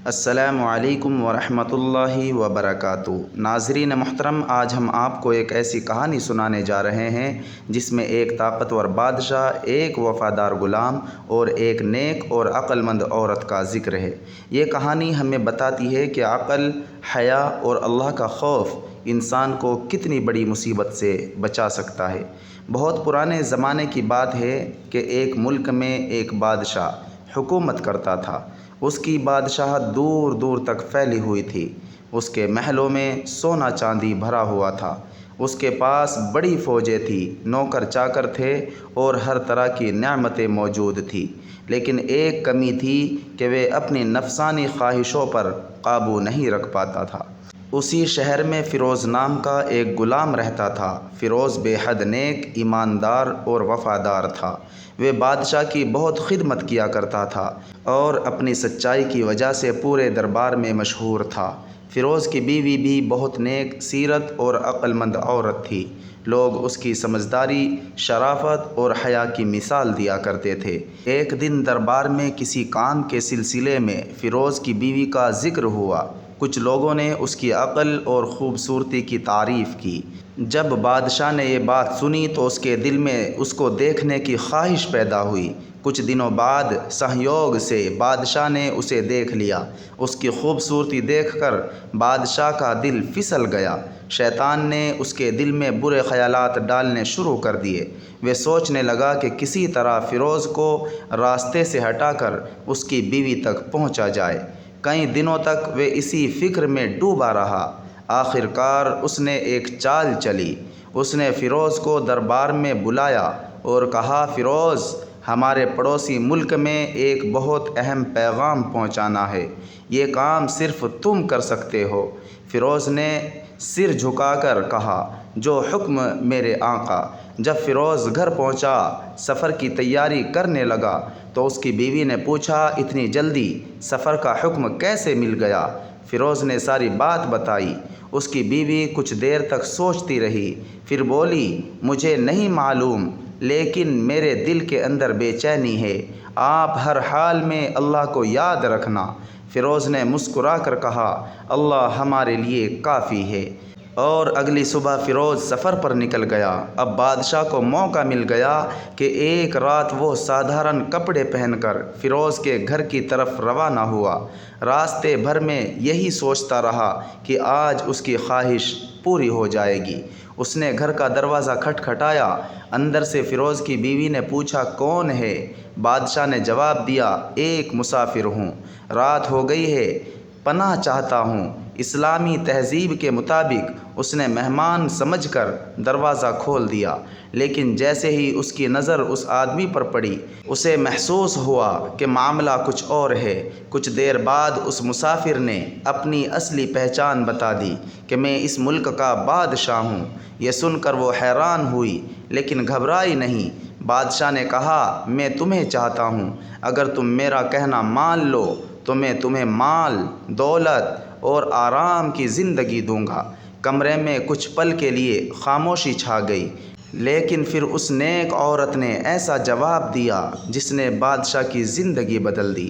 السلام علیکم ورحمۃ اللہ وبرکاتہ۔ ناظرین محترم، آج ہم آپ کو ایک ایسی کہانی سنانے جا رہے ہیں جس میں ایک طاقتور بادشاہ، ایک وفادار غلام اور ایک نیک اور عقل مند عورت کا ذکر ہے۔ یہ کہانی ہمیں بتاتی ہے کہ عقل، حیا اور اللہ کا خوف انسان کو کتنی بڑی مصیبت سے بچا سکتا ہے۔ بہت پرانے زمانے کی بات ہے کہ ایک ملک میں ایک بادشاہ حکومت کرتا تھا۔ اس کی بادشاہت دور دور تک پھیلی ہوئی تھی۔ اس کے محلوں میں سونا چاندی بھرا ہوا تھا۔ اس کے پاس بڑی فوجیں تھیں، نوکر چاکر تھے اور ہر طرح کی نعمتیں موجود تھیں۔ لیکن ایک کمی تھی کہ وہ اپنی نفسانی خواہشوں پر قابو نہیں رکھ پاتا تھا۔ اسی شہر میں فیروز نام کا ایک غلام رہتا تھا۔ فیروز بے حد نیک، ایماندار اور وفادار تھا۔ وہ بادشاہ کی بہت خدمت کیا کرتا تھا اور اپنی سچائی کی وجہ سے پورے دربار میں مشہور تھا۔ فیروز کی بیوی بھی بہت نیک سیرت اور عقل مند عورت تھی۔ لوگ اس کی سمجھداری، شرافت اور حیا کی مثال دیا کرتے تھے۔ ایک دن دربار میں کسی کام کے سلسلے میں فیروز کی بیوی کا ذکر ہوا۔ کچھ لوگوں نے اس کی عقل اور خوبصورتی کی تعریف کی۔ جب بادشاہ نے یہ بات سنی تو اس کے دل میں اس کو دیکھنے کی خواہش پیدا ہوئی۔ کچھ دنوں بعد سہیوگ سے بادشاہ نے اسے دیکھ لیا۔ اس کی خوبصورتی دیکھ کر بادشاہ کا دل پھسل گیا۔ شیطان نے اس کے دل میں برے خیالات ڈالنے شروع کر دیے۔ وہ سوچنے لگا کہ کسی طرح فیروز کو راستے سے ہٹا کر اس کی بیوی تک پہنچا جائے۔ کئی دنوں تک وہ اسی فکر میں ڈوبا رہا۔ آخر کار اس نے ایک چال چلی۔ اس نے فیروز کو دربار میں بلایا اور کہا، فیروز، ہمارے پڑوسی ملک میں ایک بہت اہم پیغام پہنچانا ہے۔ یہ کام صرف تم کر سکتے ہو۔ فیروز نے سر جھکا کر کہا، جو حکم میرے آقا۔ جب فیروز گھر پہنچا، سفر کی تیاری کرنے لگا تو اس کی بیوی نے پوچھا، اتنی جلدی سفر کا حکم کیسے مل گیا؟ فیروز نے ساری بات بتائی۔ اس کی بیوی کچھ دیر تک سوچتی رہی، پھر بولی، مجھے نہیں معلوم، لیکن میرے دل کے اندر بے چینی ہے۔ آپ ہر حال میں اللہ کو یاد رکھنا۔ فیروز نے مسکرا کر کہا، اللہ ہمارے لیے کافی ہے۔ اور اگلی صبح فیروز سفر پر نکل گیا۔ اب بادشاہ کو موقع مل گیا کہ ایک رات وہ سادھارن کپڑے پہن کر فیروز کے گھر کی طرف روانہ ہوا۔ راستے بھر میں یہی سوچتا رہا کہ آج اس کی خواہش پوری ہو جائے گی۔ اس نے گھر کا دروازہ کھٹکھٹایا۔ اندر سے فیروز کی بیوی نے پوچھا، کون ہے؟ بادشاہ نے جواب دیا، ایک مسافر ہوں، رات ہو گئی ہے، پناہ چاہتا ہوں۔ اسلامی تہذیب کے مطابق اس نے مہمان سمجھ کر دروازہ کھول دیا، لیکن جیسے ہی اس کی نظر اس آدمی پر پڑی، اسے محسوس ہوا کہ معاملہ کچھ اور ہے۔ کچھ دیر بعد اس مسافر نے اپنی اصلی پہچان بتا دی کہ میں اس ملک کا بادشاہ ہوں۔ یہ سن کر وہ حیران ہوئی، لیکن گھبرائی نہیں۔ بادشاہ نے کہا، میں تمہیں چاہتا ہوں، اگر تم میرا کہنا مان لو تو میں تمہیں مال، دولت اور آرام کی زندگی دوں گا۔ کمرے میں کچھ پل کے لیے خاموشی چھا گئی، لیکن پھر اس نیک عورت نے ایسا جواب دیا جس نے بادشاہ کی زندگی بدل دی۔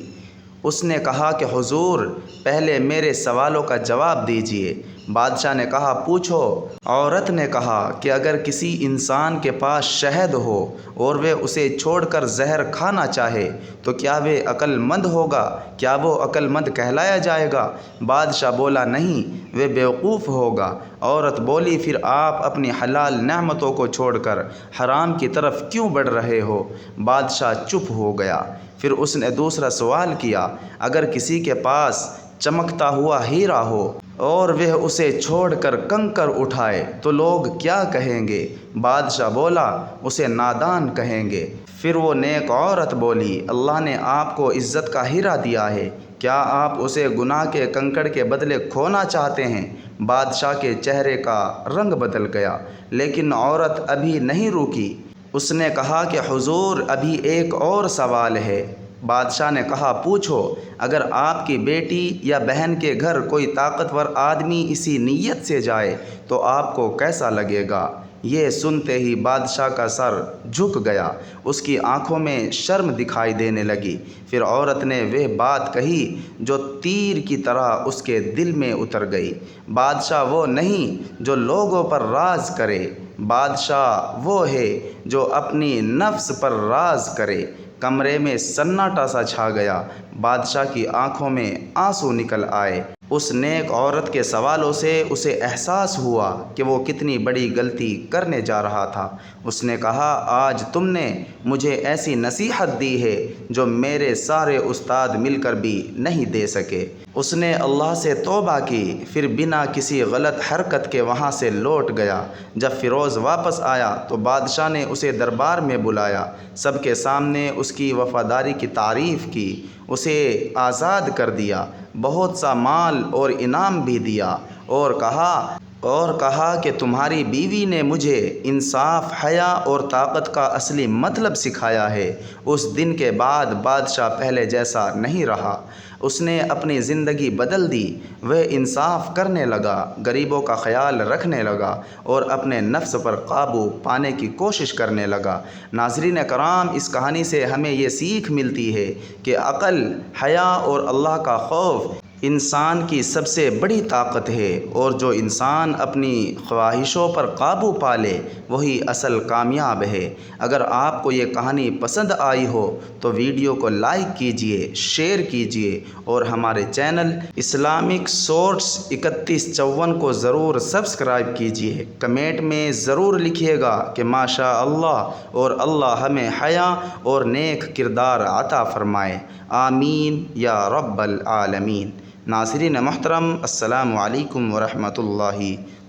اس نے کہا کہ حضور، پہلے میرے سوالوں کا جواب دیجیے۔ بادشاہ نے کہا، پوچھو۔ عورت نے کہا کہ اگر کسی انسان کے پاس شہد ہو اور وہ اسے چھوڑ کر زہر کھانا چاہے تو کیا وہ عقل مند ہوگا؟ کیا وہ عقل مند کہلایا جائے گا؟ بادشاہ بولا، نہیں، وہ بیوقوف ہوگا۔ عورت بولی، پھر آپ اپنی حلال نعمتوں کو چھوڑ کر حرام کی طرف کیوں بڑھ رہے ہو؟ بادشاہ چپ ہو گیا۔ پھر اس نے دوسرا سوال کیا، اگر کسی کے پاس چمکتا ہوا ہیرا ہو اور وہ اسے چھوڑ کر کنکر اٹھائے تو لوگ کیا کہیں گے؟ بادشاہ بولا، اسے نادان کہیں گے۔ پھر وہ نیک عورت بولی، اللہ نے آپ کو عزت کا ہیرا دیا ہے، کیا آپ اسے گناہ کے کنکر کے بدلے کھونا چاہتے ہیں؟ بادشاہ کے چہرے کا رنگ بدل گیا، لیکن عورت ابھی نہیں روکی۔ اس نے کہا کہ حضور، ابھی ایک اور سوال ہے۔ بادشاہ نے کہا، پوچھو۔ اگر آپ کی بیٹی یا بہن کے گھر کوئی طاقتور آدمی اسی نیت سے جائے تو آپ کو کیسا لگے گا؟ یہ سنتے ہی بادشاہ کا سر جھک گیا، اس کی آنکھوں میں شرم دکھائی دینے لگی۔ پھر عورت نے وہ بات کہی جو تیر کی طرح اس کے دل میں اتر گئی۔ بادشاہ وہ نہیں جو لوگوں پر راز کرے، بادشاہ وہ ہے جو اپنی نفس پر راز کرے۔ کمرے میں سناٹا سا چھا گیا، بادشاہ کی آنکھوں میں آنسو نکل آئے۔ اس نیک عورت کے سوالوں سے اسے احساس ہوا کہ وہ کتنی بڑی غلطی کرنے جا رہا تھا۔ اس نے کہا، آج تم نے مجھے ایسی نصیحت دی ہے جو میرے سارے استاد مل کر بھی نہیں دے سکے۔ اس نے اللہ سے توبہ کی، پھر بنا کسی غلط حرکت کے وہاں سے لوٹ گیا۔ جب فیروز واپس آیا تو بادشاہ نے اسے دربار میں بلایا، سب کے سامنے اس کی وفاداری کی تعریف کی، اسے آزاد کر دیا، بہت سا مال اور انعام بھی دیا، اور کہا کہ تمہاری بیوی نے مجھے انصاف، حیا اور طاقت کا اصلی مطلب سکھایا ہے۔ اس دن کے بعد بادشاہ پہلے جیسا نہیں رہا، اس نے اپنی زندگی بدل دی۔ وہ انصاف کرنے لگا، غریبوں کا خیال رکھنے لگا اور اپنے نفس پر قابو پانے کی کوشش کرنے لگا۔ ناظرین کرام، اس کہانی سے ہمیں یہ سیکھ ملتی ہے کہ عقل، حیا اور اللہ کا خوف انسان کی سب سے بڑی طاقت ہے، اور جو انسان اپنی خواہشوں پر قابو پا لے وہی اصل کامیاب ہے۔ اگر آپ کو یہ کہانی پسند آئی ہو تو ویڈیو کو لائک کیجئے، شیئر کیجئے اور ہمارے چینل اسلامک سورٹس 3154 کو ضرور سبسکرائب کیجئے۔ کمنٹ میں ضرور لکھیے گا کہ ماشاء اللہ، اور اللہ ہمیں حیا اور نیک کردار عطا فرمائے، آمین یا رب العالمین۔ ناظرین محترم، السلام علیکم ورحمۃ اللہ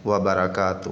وبرکاتہ۔